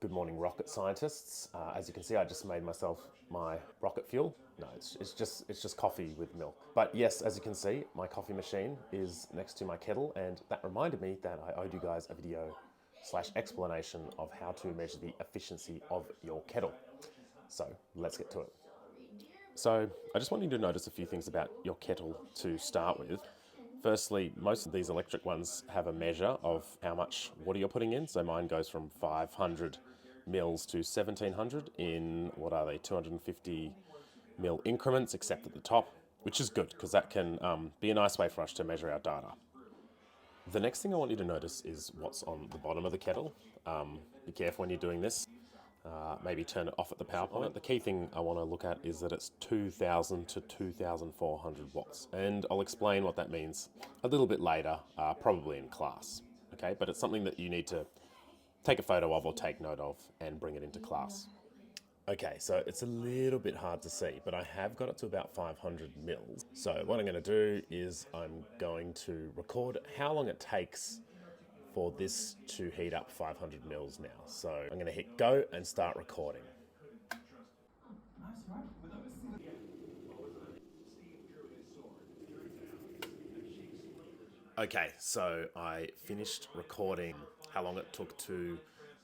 Good morning, rocket scientists. As you can see, I just made myself my rocket fuel. No, it's just coffee with milk. But yes, as you can see, my coffee machine is next to my kettle, and that reminded me that I owed you guys a video / explanation of how to measure the efficiency of your kettle. So let's get to it. So I just want you to notice a few things about your kettle to start with. Firstly, most of these electric ones have a measure of how much water you're putting in. So mine goes from 500 mils to 1700 in, what are they, 250 mil increments, except at the top, which is good because that can be a nice way for us to measure our data. The next thing I want you to notice is what's on the bottom of the kettle. Be careful when you're doing this. Maybe turn it off at the power point. The key thing I want to look at is that it's 2000 to 2400 watts. And I'll explain what that means a little bit later, probably in class. Okay, but it's something that you need to take a photo of or take note of and bring it into class. Okay, so it's a little bit hard to see, but I have got it to about 500 mils. So what I'm going to do is I'm going to record how long it takes for this to heat up 500 mils now. So I'm going to hit go and start recording. Okay, so I finished recording how long it took to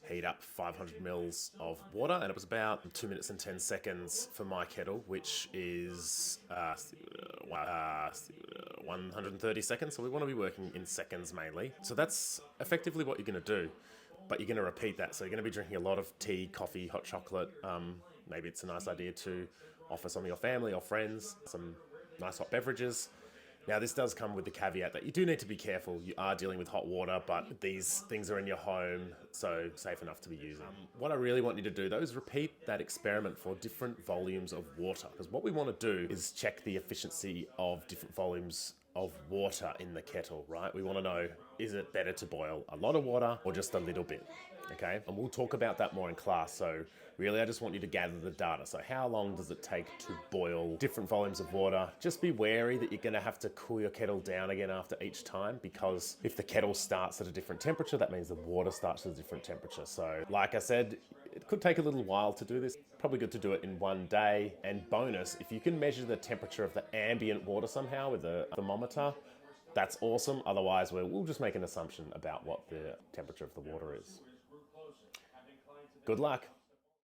heat up 500 mils of water, and it was about 2 minutes and 10 seconds for my kettle, which is 130 seconds. So we want to be working in seconds mainly. So that's effectively what you're going to do, but you're going to repeat that. So you're going to be drinking a lot of tea, coffee, hot chocolate. Maybe it's a nice idea to offer some of your family or friends some nice hot beverages. Now, this does come with the caveat that you do need to be careful. You are dealing with hot water, but these things are in your home, so safe enough to be using. What I really want you to do, though, is repeat that experiment for different volumes of water. Because what we want to do is check the efficiency of different volumes of water in the kettle, right? We want to know, is it better to boil a lot of water or just a little bit? Okay, and we'll talk about that more in class. So really, I just want you to gather the data. So how long does it take to boil different volumes of water? Just be wary that you're going to have to cool your kettle down again after each time, because if the kettle starts at a different temperature, that means the water starts at a different temperature. So like I said, it could take a little while to do this. Probably good to do it in one day. And bonus, if you can measure the temperature of the ambient water somehow with a thermometer, that's awesome. Otherwise, we'll just make an assumption about what the temperature of the water is. Good luck.